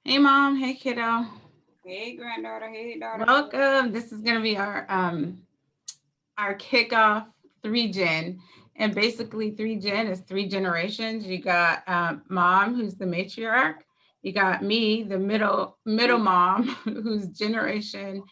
Hey mom, hey kiddo. Hey, granddaughter. Hey, daughter. Welcome. This is gonna be our kickoff 3 gen. And basically 3 gen is 3 generations. You got mom, who's the matriarch. You got me, the middle mom, who's generation.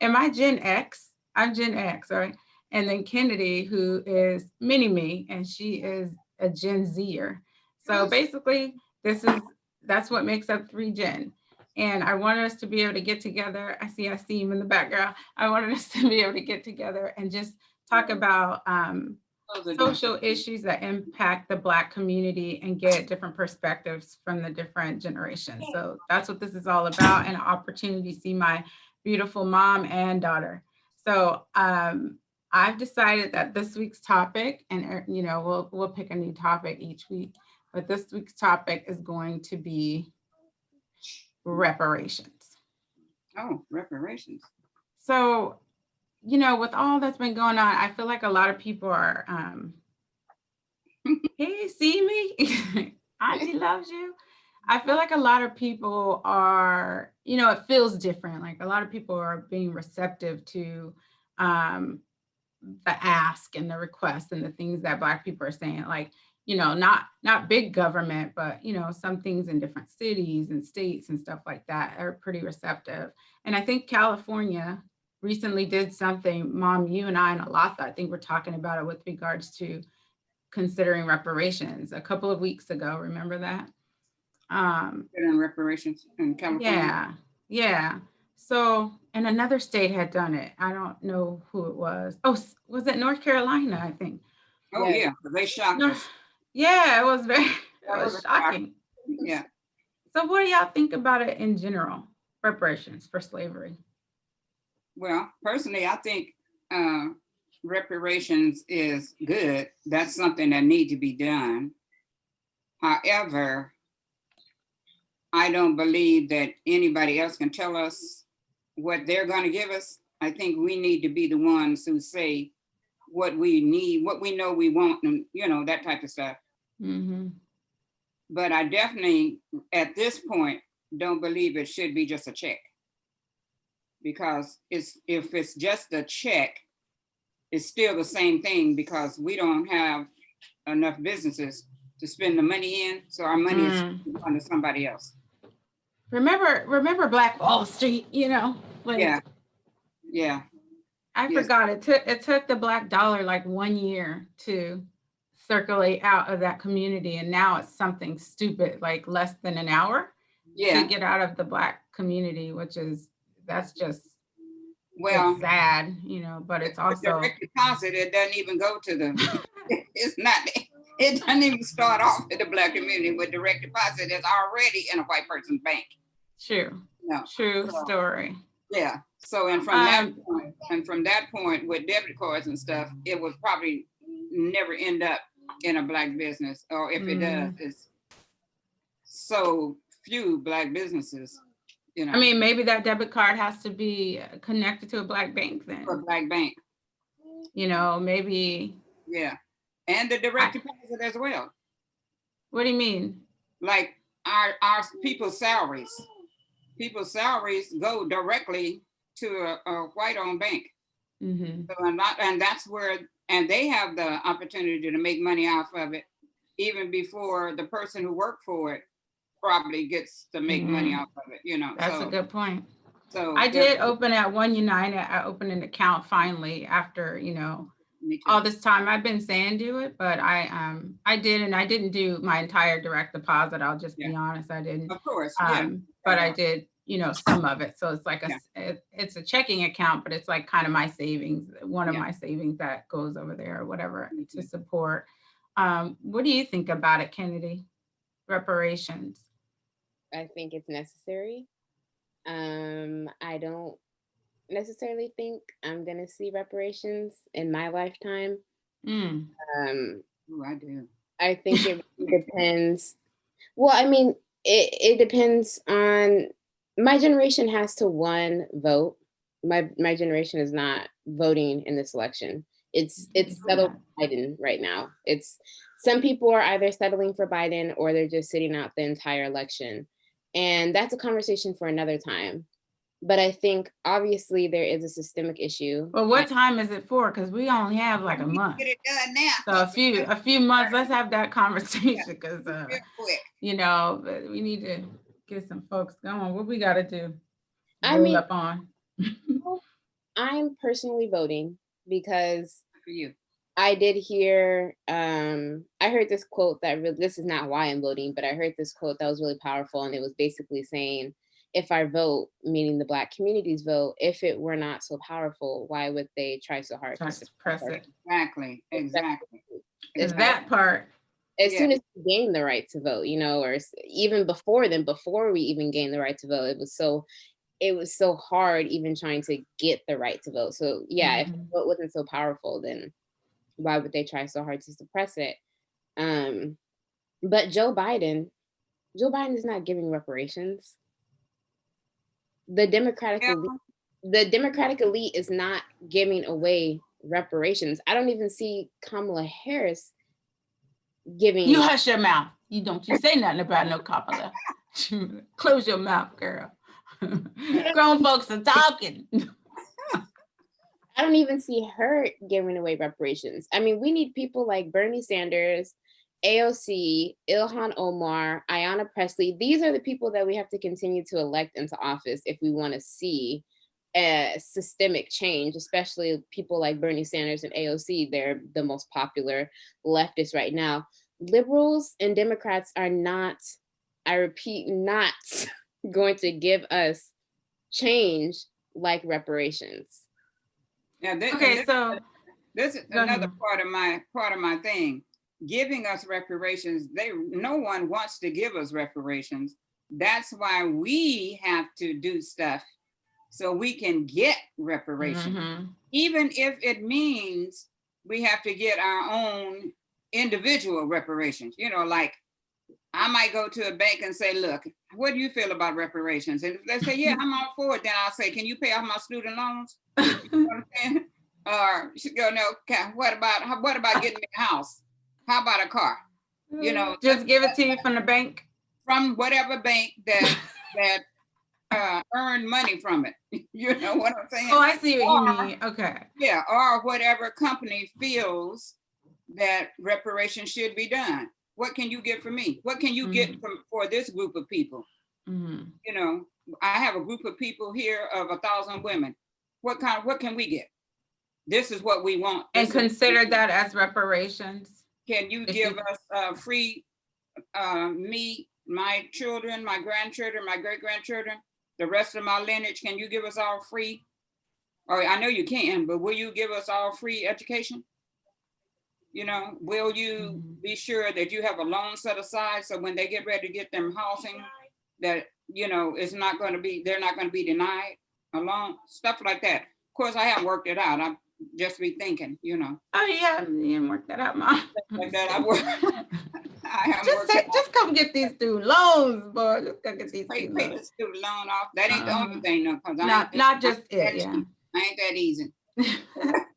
Am I Gen X? I'm Gen X, right? And then Kennedy, who is mini me, and she is a Gen Zer. So Who's basically, this is that's what makes up 3 gen. And I wanted us to be able to get together. I see him in the background. I wanted us to be able to get together and just talk about those are doing? social issues that impact the Black community and get different perspectives from the different generations. So that's what this is all about, and an opportunity to see my beautiful mom and daughter. So I've decided that this week's topic, and we'll pick a new topic each week, but this week's topic is going to be reparations. Oh, reparations. So with all that's been going on, I feel like a lot of people are hey, see me? Auntie loves you. I feel like a lot of people are, it feels different. Like a lot of people are being receptive to um, the ask and the request and the things that Black people are saying. Like, not big government, but some things in different cities and states and stuff like that are pretty receptive. And I think California recently did something. Mom, you and I and Alatha, I think we're talking about it with regards to considering reparations a couple of weeks ago. Remember that? Um, In reparations in California. yeah, yeah. So, and another state had done it. I don't know who it was. Oh, was it North Carolina? I think. Oh, Yes. yeah. They shocked No, us. yeah, it was very, it That was was a shock. shocking. Yeah. So, what do y'all think about it in general? Reparations for slavery. Well, personally, I think uh, reparations is good. That's something that need to be done. However, I don't believe that anybody else can tell us what they're going to give us. I think we need to be the ones who say what we need, what we know we want, and that type of stuff. Mm-hmm. But I definitely, at this point, don't believe it should be just a check, because if it's just a check, it's still the same thing, because we don't have enough businesses to spend the money in, so our money is Mm. going to somebody else. Remember Black Wall Street? Like Yeah, yeah, I yes, forgot it took the black dollar like 1 year to circulate out of that community, and now it's something stupid like less than an hour to yeah. get out of the black community, which is that's just it's Well, sad, but it's with also direct deposit, it doesn't even go to the. It's not. It doesn't even start off in the black community with direct deposit. It's already in a white person's bank. true, No, true so story. yeah. So Um, and from that point with debit cards and stuff, it would probably never end up in a black business, or if it does, mm, it's so few black businesses, I mean, maybe that debit card has to be connected to a black bank for a then. black bank. Maybe Yeah, and the direct I. deposit as well. What do you mean? Like our people's salaries go directly to a white owned bank. Mm-hmm. So and that's where, and they have the opportunity to make money off of it even before the person who worked for it probably gets to make money Mm-hmm. off of it. That's a good point. So I there's did open at One United. I opened an account finally after, me too. all this time. I've been saying do it, but I did, and I didn't do my entire direct deposit. I'll just Yeah, be honest, I didn't. of course. Yeah, But start I off. did, some of it. So it's like Yeah, it's a checking account, but it's like kind of my savings, one of yeah. my savings that goes over there or whatever Me to too. support. What do you think about it, Kennedy? Reparations. I think it's necessary. I don't necessarily think I'm gonna see reparations in my lifetime. Mm. Um, Oh, I do. I think it really depends. Well, I mean, it depends on my generation has to one vote. My generation is not voting in this election. It's It's settled sad. for Biden right now. It's some people are either settling for Biden or they're just sitting out the entire election. And that's a conversation for another time. But I think obviously there is a systemic issue. Well, what time is it for? Because we only have like a We month. get it done now. So a few months, let's have that conversation because Real quick. you know, we need to get some folks going. What we got to do? I Roll mean, up on. I'm personally voting because For you. I did hear, I heard this quote that really, this is not why I'm voting, but I heard this quote that was really powerful. And it was basically saying, if our vote, meaning the Black community's vote, if it were not so powerful, why would they try so hard Try to press it. Exactly. Exactly. That part. As Yeah. soon as we gained the right to vote, you know, or even before then, before we even gained the right to vote, it was so hard even trying to get the right to vote. So yeah, if the vote wasn't so powerful, then why would they try so hard to suppress it? But Joe Biden is not giving reparations. The Democratic elite is not giving away reparations. I don't even see Kamala Harris giving. You hush your mouth. You say nothing about no Kamala. Close your mouth, girl. Grown folks are talking. I don't even see her giving away reparations. I mean, we need people like Bernie Sanders, AOC, Ilhan Omar, Ayanna Pressley. These are the people that we have to continue to elect into office if we want to see a systemic change, especially people like Bernie Sanders and AOC. They're the most popular leftists right now. Liberals and Democrats are not, I repeat, not going to give us change like reparations. Yeah, So this is another part of my thing. Giving us reparations, no one wants to give us reparations. That's why we have to do stuff so we can get reparations. Even if it means we have to get our own individual reparations. You know, like I might go to a bank and say, look, what do you feel about reparations? And if they say, yeah, I'm all for it, then I'll say, can you pay off my student loans? You know what I'm saying? Or she go, no, okay, what about getting me a house? How about a car? You know, just give it to you from the bank? From whatever bank that earned money from it. You know what I'm saying? Oh, I see what you mean. Okay. Yeah, or whatever company feels that reparations should be done. What can you get for me? What can you get for this group of people? You know, I have a group of people here of 1,000 women. What can we get? This is what we want. And consider that as reparations. Can you give us free me, my children, my grandchildren, my great-grandchildren, the rest of my lineage? Can you give us all free? Or I know you can, but will you give us all free education? You know, will you be sure that you have a loan set aside so when they get ready to get them housing, that, you know, they're not going to be denied a loan, stuff like that. Of course, I haven't worked it out. I'm just be thinking, you know. Oh yeah, you didn't work that out, Mom. Like that, I haven't just come get these student loans, boy. Just come get these pay student the loans. student loan off. That ain't the only thing, no, because not just it, yeah. I ain't that easy.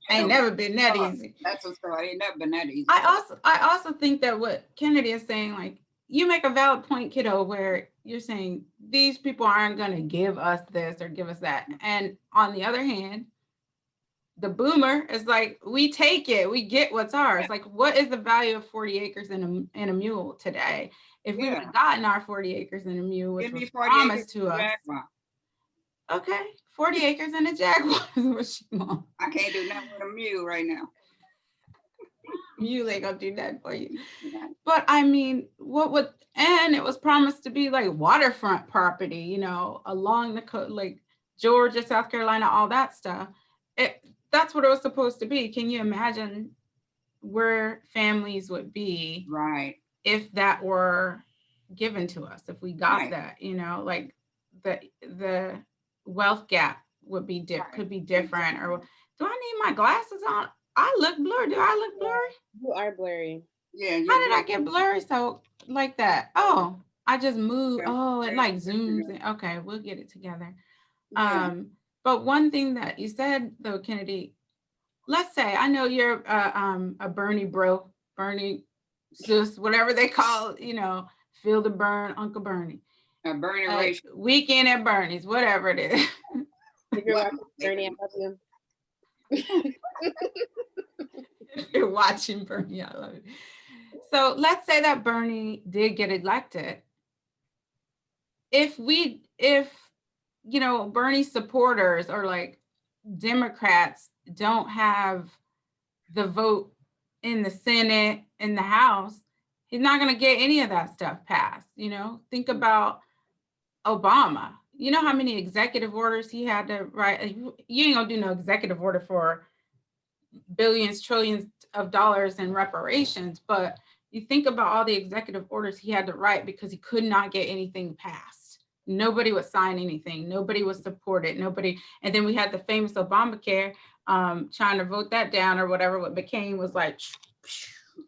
Ain't never been that easy. That's a story. Ain't never been that easy. I also think that what Kennedy is saying, like, you make a valid point, kiddo, where you're saying these people aren't going to give us this or give us that. And on the other hand, the boomer is like, we take it, we get what's ours. Like, what is the value of 40 acres and a mule today? If we would have gotten our 40 acres and a mule, which was promised to us. Okay, 40 acres and a jaguar is what she wants. I can't do nothing with a mule right now. Mule ain't gonna do that for you. But I mean, and it was promised to be like waterfront property, you know, along the coast, like Georgia, South Carolina, all that stuff. That's what it was supposed to be. Can you imagine where families would be if that were given to us, if we got that, you know, like the wealth gap would be could be different. Or do I need my glasses on? I look blurry. Do I look blurry? You are blurry. Yeah. How did I get blurry so like that? Oh, I just moved. Oh, it like zooms in. Okay, we'll get it together. But one thing that you said though, Kennedy, let's say, I know you're a Bernie bro, Bernie sis, whatever they call, you know, feel the burn, Uncle Bernie. Bernie Ration. Weekend at Bernie's, whatever it is. If you're watching Bernie, I love you. If you're watching Bernie, I love it. So let's say that Bernie did get elected. If Bernie supporters or like Democrats don't have the vote in the Senate, in the House, he's not going to get any of that stuff passed. Think about Obama. You know how many executive orders he had to write? You ain't gonna do no executive order for billions, trillions of dollars in reparations, but you think about all the executive orders he had to write because he could not get anything passed. Nobody would sign anything. Nobody would support it. Nobody. And then we had the famous Obamacare, trying to vote that down or whatever. What McCain was like,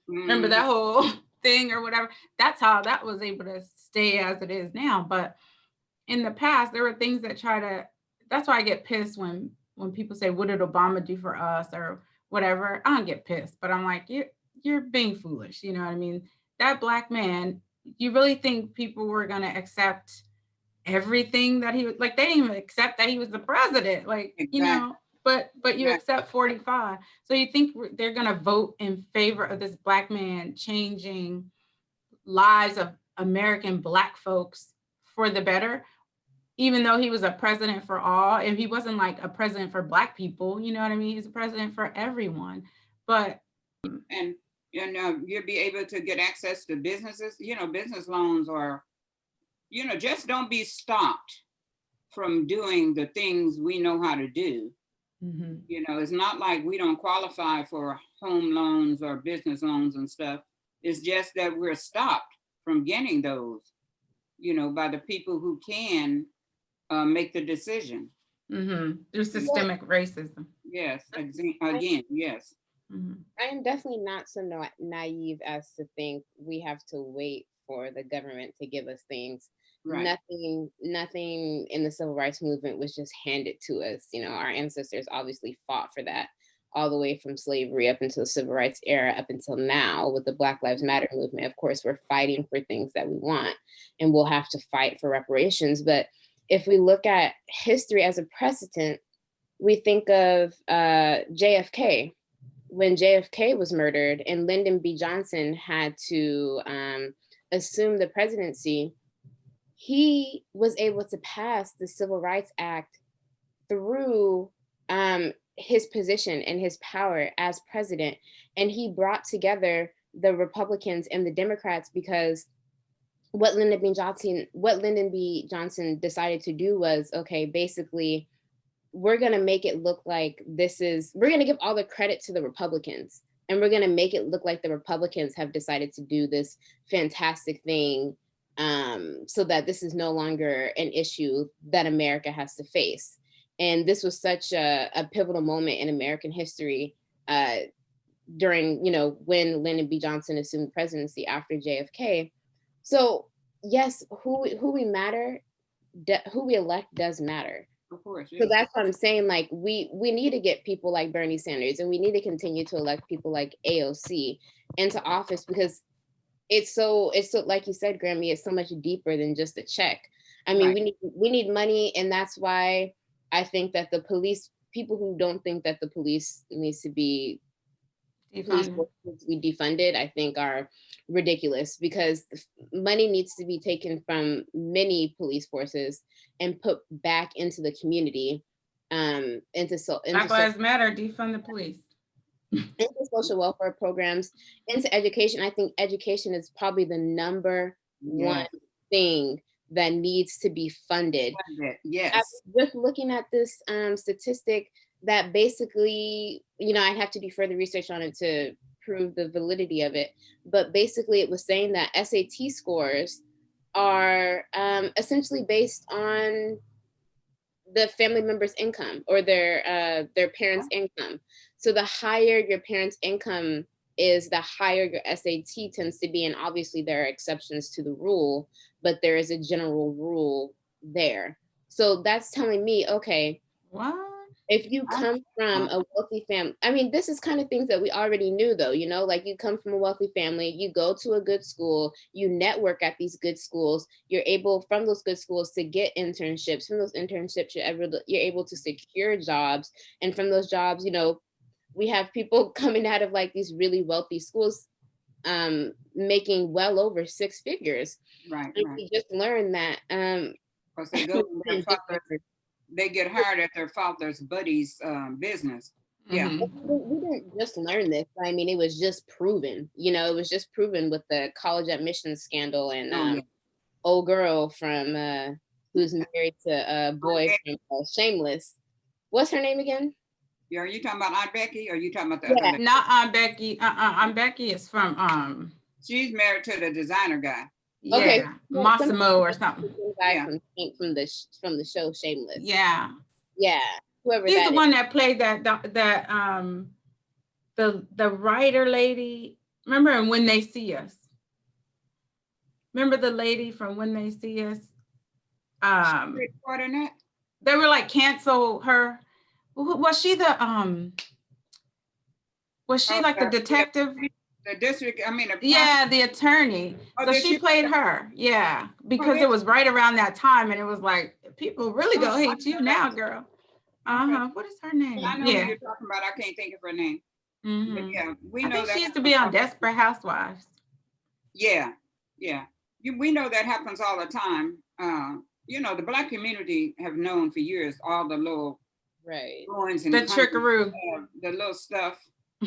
remember that whole thing or whatever. That's how that was able to stay as it is now. But in the past, there were things that that's why I get pissed when people say, what did Obama do for us or whatever? I don't get pissed, but I'm like, you're being foolish. You know what I mean? That Black man, you really think people were going to accept everything that he was like? They didn't even accept that he was the president. Like, Exactly. But you accept 45. So you think they're going to vote in favor of this Black man changing lives of American Black folks for the better? Even though he was a president for all, and he wasn't like a president for Black people, you know what I mean? He's a president for everyone. But and you'll be able to get access to businesses. Business loans are, just don't be stopped from doing the things we know how to do. mm-hmm. It's not like we don't qualify for home loans or business loans and stuff. It's just that we're stopped from getting those, by the people who can make the decision. Mm-hmm. Through systemic racism. Yes, again, yes. Mm-hmm. I am definitely not so naive as to think we have to wait for the government to give us things. Right. Nothing in the civil rights movement was just handed to us. Our ancestors obviously fought for that all the way from slavery up until the civil rights era, up until now with the Black Lives Matter movement. Of course, we're fighting for things that we want, and we'll have to fight for reparations. But if we look at history as a precedent, we think of JFK. When JFK was murdered and Lyndon B. Johnson had to assume the presidency, he was able to pass the Civil Rights Act through his position and his power as president. And he brought together the Republicans and the Democrats, because what Lyndon B. Johnson decided to do was, okay, basically, we're going to make it look like we're going to give all the credit to the Republicans, and we're going to make it look like the Republicans have decided to do this fantastic thing, so that this is no longer an issue that America has to face. And this was such a pivotal moment in American history during, when Lyndon B. Johnson assumed the presidency after JFK. So yes, who we elect does matter. Of course. Yeah. So that's what I'm saying. Like we need to get people like Bernie Sanders, and we need to continue to elect people like AOC into office, because it's so like you said, Grammy, it's so much deeper than just a check. I mean, right. we need money, and that's why I think that people who don't think that the police needs to be defunded, I think are ridiculous, because money needs to be taken from many police forces and put back into the community, Black Lives Matter, defund the police. Into social welfare programs, into education. I think education is probably the number one thing that needs to be funded. Yes. I was just looking at this statistic that basically, I'd have to do further research on it to prove the validity of it. But basically it was saying that SAT scores are essentially based on the family member's income or their parents' income. So the higher your parents' income is, the higher your SAT tends to be. And obviously there are exceptions to the rule, but there is a general rule there. So that's telling me, okay, what? If you come from a wealthy family, I mean, this is kind of things that we already knew though, you know, like you come from a wealthy family, you go to a good school, you network at these good schools, you're able from those good schools to get internships. From those internships, you're able to secure jobs. And from those jobs, you know, we have people coming out of like these really wealthy schools making well over 6 figures. Right, And right. we just learned that Because they go to their father, they get hired at their father's buddy's business. Yeah. Mhm. we didn't just learn this. I mean, it was just proven. You know, it was just proven with the college admissions scandal and Oh, yeah. old girl from who's married to a boy Okay. from Shameless. What's her name again? Yeah, are you talking about Aunt Becky or are you talking about the Yeah. other lady? Not Aunt Becky. Aunt Becky is from She's married to the designer guy. yeah, Okay. Massimo or something. Guy Yeah. from the show Shameless. Yeah. Yeah. Whoever He's that the is. one that played the writer lady. Remember in When They See Us? Remember the lady from When They See Us? Great part in that. They were like cancel her. Was she the was she Oh, like the detective? the district, I mean, the Yeah, the attorney. Oh, So did she she- played her. Yeah, because did it was right around that time, and it was like people really Oh, gonna I hate you know now, that. girl. What is her name? I know who Yeah. you're talking about. I can't think of her name. But Mhm. yeah, we I know think that. she used to be on Desperate Housewives. Yeah, yeah. We know that happens all the time. You know, the Black community have known for years all the little Right. ruins and The trickaroo. the little stuff.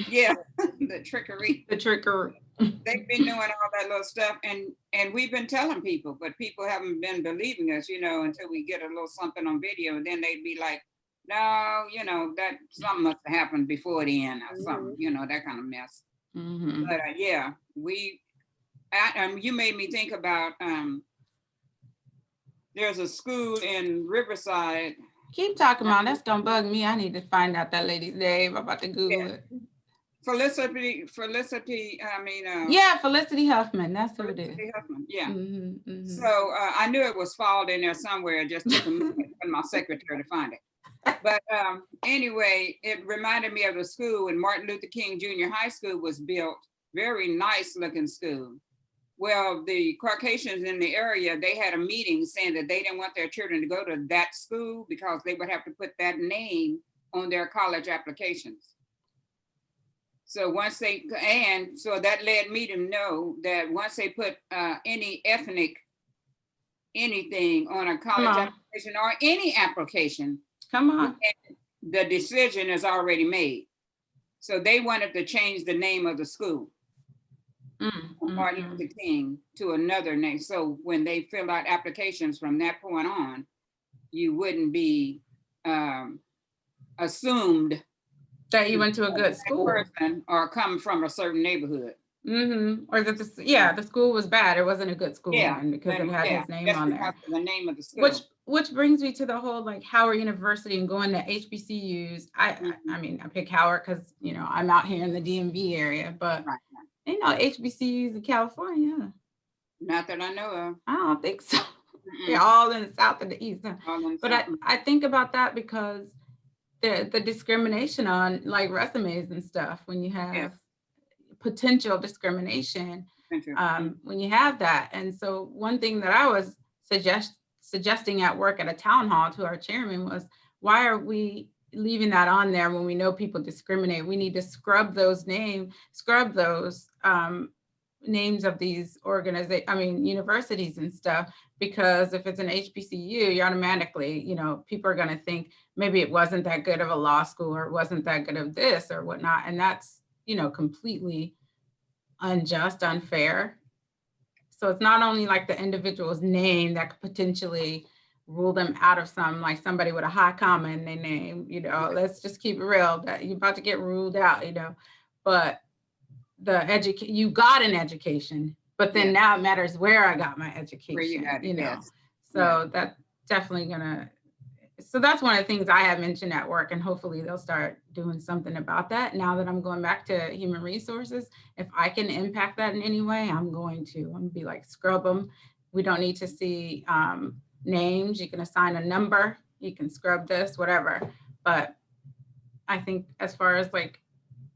Yeah, the trickery. The trickaroo. They've been doing all that little stuff, and we've been telling people, but people haven't been believing us, you know, until we get a little something on video, and then they'd be like, no, you know, that something must have happened before the end or something, you know, that kind of mess. Mhm. But yeah, you made me think about there's a school in Riverside. Keep talking about. That's gonna bug me. I need to find out that lady's name. I'm about to Google it. Felicity, I mean, Yeah, Felicity Huffman. That's who it is. Felicity Huffman, yeah. Mhm, mhm. So I knew it was filed in there somewhere. It just took a minute for my secretary to find it. But anyway, it reminded me of the school when Martin Luther King Junior High School was built. Very nice looking school. Well, the Caucasians in the area, they had a meeting saying that they didn't want their children to go to that school because they would have to put that name on their college applications. So so that led me to know that once they put any ethnic anything on a college application or any application, Come on. the decision is already made. So they wanted to change the name of the school, Martin Luther King, to another name. So when they fill out applications from that point on, you wouldn't be assumed that you went to a good school person or come from a certain neighborhood. Or that the school was bad. It wasn't a good school because it had his name on there. The name of the school. Which brings me to the whole like Howard University and going to HBCUs. I mean, I pick Howard because you know I'm out here in the DMV area, but you know HBCUs in California. Not that I know of. I don't think so. They're all in the South and the East. But I think about that because the discrimination on like resumes and stuff when you have potential discrimination when you have that. And so one thing that I was suggesting at work at a town hall to our chairman was, why are we leaving that on there when we know people discriminate? We need to scrub those names of these universities and stuff, because if it's an HBCU, you automatically, you know, people are going to think maybe it wasn't that good of a law school or it wasn't that good of this or whatnot. And that's, you know, completely unjust, unfair. So it's not only like the individual's name that could potentially rule them out of like somebody with a high comma in their name, you know, let's just keep it real that you're about to get ruled out, you know, but you got an education, but then now it matters where I got my education, you know. So that's definitely so that's one of the things I have mentioned at work, and hopefully they'll start doing something about that. Now that I'm going back to human resources, if I can impact that in any way, I'm going to be like, scrub them. We don't need to see names. You can assign a number, you can scrub this, whatever. But I think as far as like,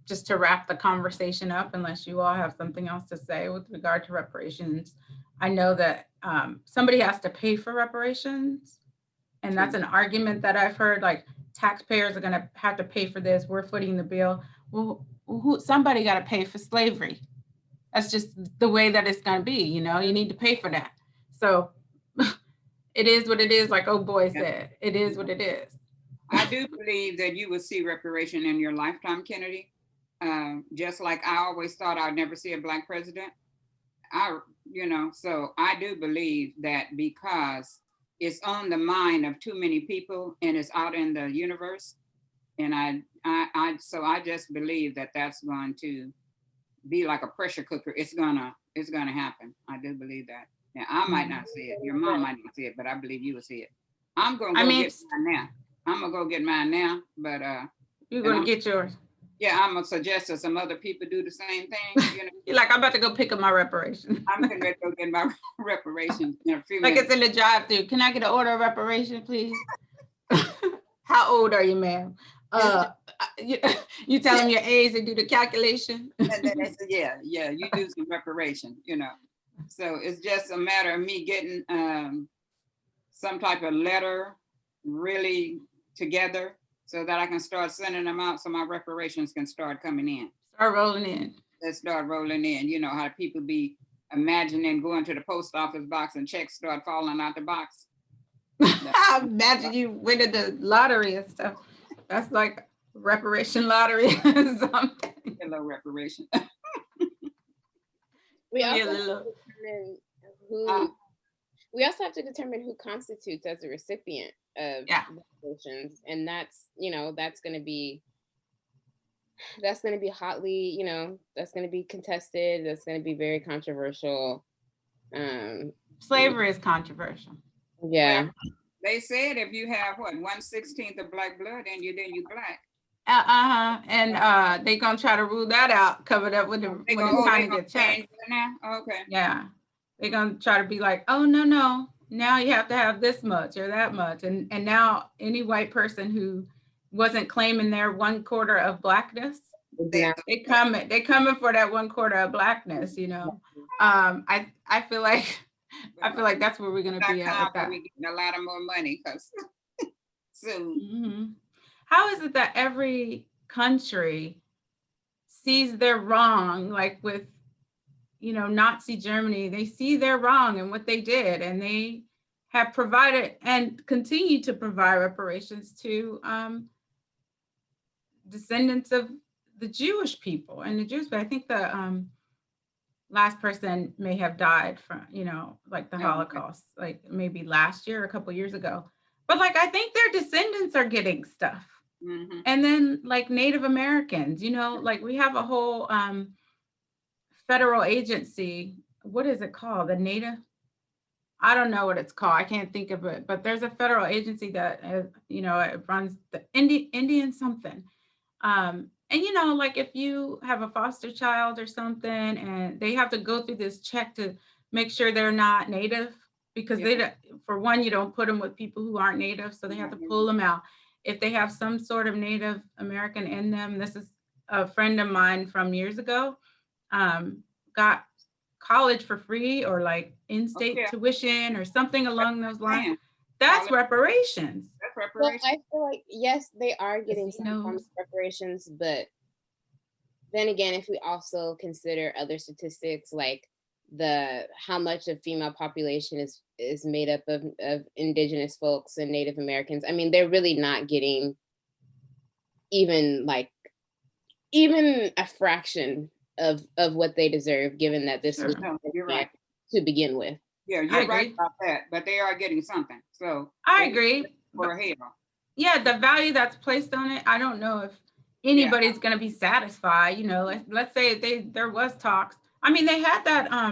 just to wrap the conversation up, unless you all have something else to say with regard to reparations, I know that somebody has to pay for reparations. And that's an argument that I've heard, like taxpayers are going to have to pay for this. We're footing the bill. Well, somebody got to pay for slavery. That's just the way that it's going to be. You know, you need to pay for that. So it is what it is. Like, oh boy said, it is what it is. I do believe that you will see reparation in your lifetime, Kennedy. Just like I always thought I'd never see a Black president. So I do believe that because it's on the mind of too many people and it's out in the universe. And so I just believe that that's going to be like a pressure cooker. It's gonna happen. I do believe that. Now I might not see it. Your mom might not see it, but I believe you will see it. I'm gonna go get mine now. I'm gonna go get mine now, but you're gonna get yours. Yeah, I'm gonna suggest that some other people do the same thing. You know, you're like, I'm about to go pick up my reparations. I'm gonna go get my reparations in a few like minutes. It's in the drive-through. Can I get an order of reparation, please? How old are you, ma'am? You tell them your age and do the calculation. And then they say, yeah, you do some reparation, you know. So it's just a matter of me getting some type of letter really together so that I can start sending them out so my reparations can start coming in. Start rolling in. Let's start rolling in. You know how people be imagining going to the post office box and checks start falling out the box. I imagine you winning the lottery and stuff. That's like reparation lottery or something. Hello, reparation. We also have to determine who constitutes as a recipient of reparations, and that's going to be hotly, that's going to be contested. That's going to be very controversial. Slavery is controversial. Yeah. Well, they said if you have 1/16 of Black blood in you, then you Black. And they gonna try to rule that out, covered up with when it's time to get checked. Okay. Yeah, they're gonna try to be like, oh no, now you have to have this much or that much, and now any white person who wasn't claiming their 1/4 of Blackness, they coming for that 1/4 of Blackness. You know, I feel like that's where we're gonna be at with that. We're getting a lot of more money because soon. Mm-hmm. How is it that every country sees their wrong, like with, Nazi Germany, they see their wrong and what they did, and they have provided and continue to provide reparations to descendants of the Jewish people and the Jews. But I think the last person may have died from, like the Holocaust, like maybe last year or a couple of years ago. But like, I think their descendants are getting stuff. Mm-hmm. And then like Native Americans, like we have a whole federal agency. What is it called? The Native? I don't know what it's called. I can't think of it, but there's a federal agency that, it runs the Indian something. And, like if you have a foster child or something and they have to go through this check to make sure they're not Native, because for one, you don't put them with people who aren't Native. So they have to pull them out. If they have some sort of Native American in them, this is a friend of mine from years ago, got college for free or like in-state tuition or something along those lines. That's reparations. That's reparations. Well, I feel like, yes, they are getting some form of reparations, but then again, if we also consider other statistics like how much of female population is made up of Indigenous folks and Native Americans, I mean, they're really not getting even a fraction of what they deserve, given that this was you're right to begin with. Yeah, you're right about that, but they are getting something. So I agree. Yeah, the value that's placed on it, I don't know if anybody's going to be satisfied. Let's say there was talks. I mean, they had that, I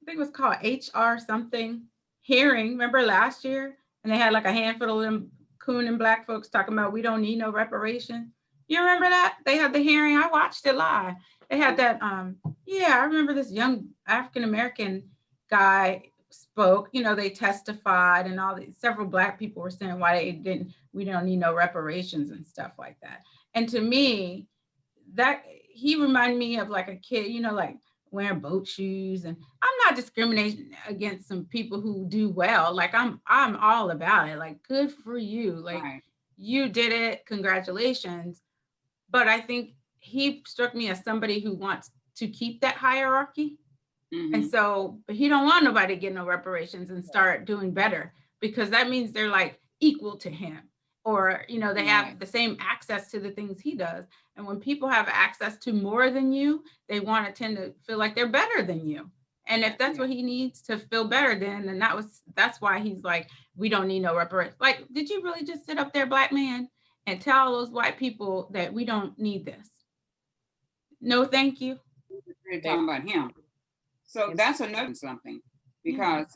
think it was called HR something hearing, remember last year? And they had like a handful of them coon and Black folks talking about, we don't need no reparation. You remember that? They had the hearing. I watched it live. They had that, I remember this young African-American guy spoke, they testified and several Black people were saying why we don't need no reparations and stuff like that. And to me, that he reminded me of like a kid, you know, like wearing boat shoes. And I'm not discriminating against some people who do well. Like I'm all about it. Like, good for you. Like, Right. you did it. Congratulations. But I think he struck me as somebody who wants to keep that hierarchy. And Mm-hmm. so, but he don't want nobody to get no reparations and start doing better, because that means they're like equal to him, or, you know, they Right. have the same access to the things he does. And when people have access to more than you, they want to tend to feel like they're better than you. And if that's Yeah. what he needs to feel better, then that's why he's like, we don't need no reparations. Like, did you really just sit up there, black man, and tell all those white people that we don't need this? No, thank you. We're talking about him. So that's another something, because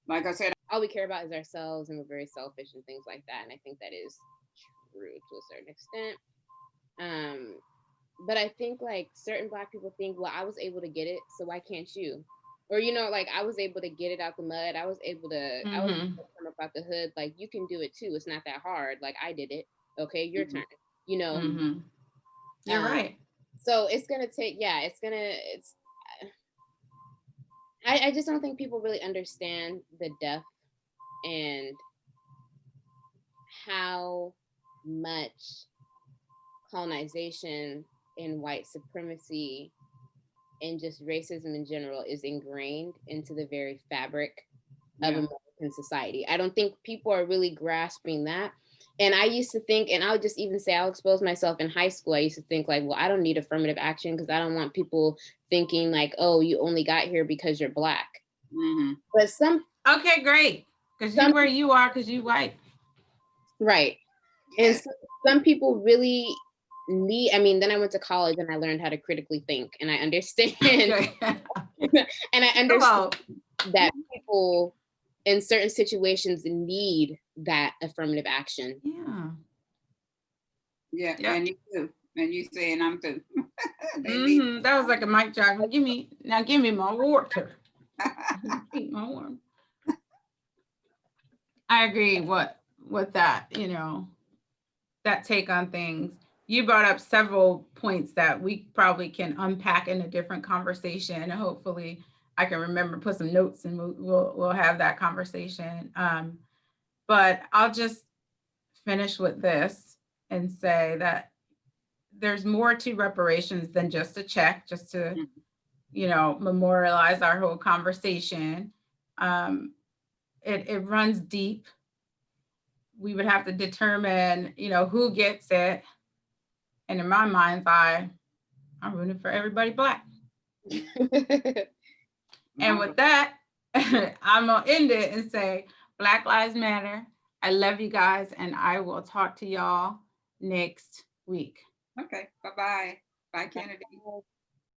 like I said, all we care about is ourselves, and we're very selfish and things like that. And I think that is true to a certain extent. But I think like certain Black people think, well, I was able to get it, so why can't you? Or, you know, like, I was able to get it out the mud. I was able to come up out the hood. Like, you can do it too. It's not that hard. Like, I did it. Okay, your turn. You know. You're right. So it's gonna take. Yeah, it's. I just don't think people really understand the depth and how much colonization and white supremacy and just racism in general is ingrained into the very fabric of American society. I don't think people are really grasping that. And I used to think, and I'll just even say, I'll expose myself in high school. I used to think like, well, I don't need affirmative action because I don't want people thinking like, oh, you only got here because you're Black. But okay, great, because you where you are because you white, right? And some people really need. I mean, then I went to college and I learned how to critically think, and I understand. Okay. And I understand that people in certain situations need that affirmative action. Yeah, and you too. And you saying I'm too. That was like a mic drop. Give me my water. Keep my water. I agree with that, you know, that take on things. You brought up several points that we probably can unpack in a different conversation, and hopefully I can remember, put some notes, and we'll have that conversation. But I'll just finish with this and say that there's more to reparations than just a check, just to, you know, memorialize our whole conversation. It runs deep. We would have to determine, you know, who gets it. And in my mind's eye, I'm rooting for everybody Black. And with that, I'm gonna end it and say, Black Lives Matter. I love you guys, and I will talk to y'all next week. Okay, bye-bye. Bye, Kennedy.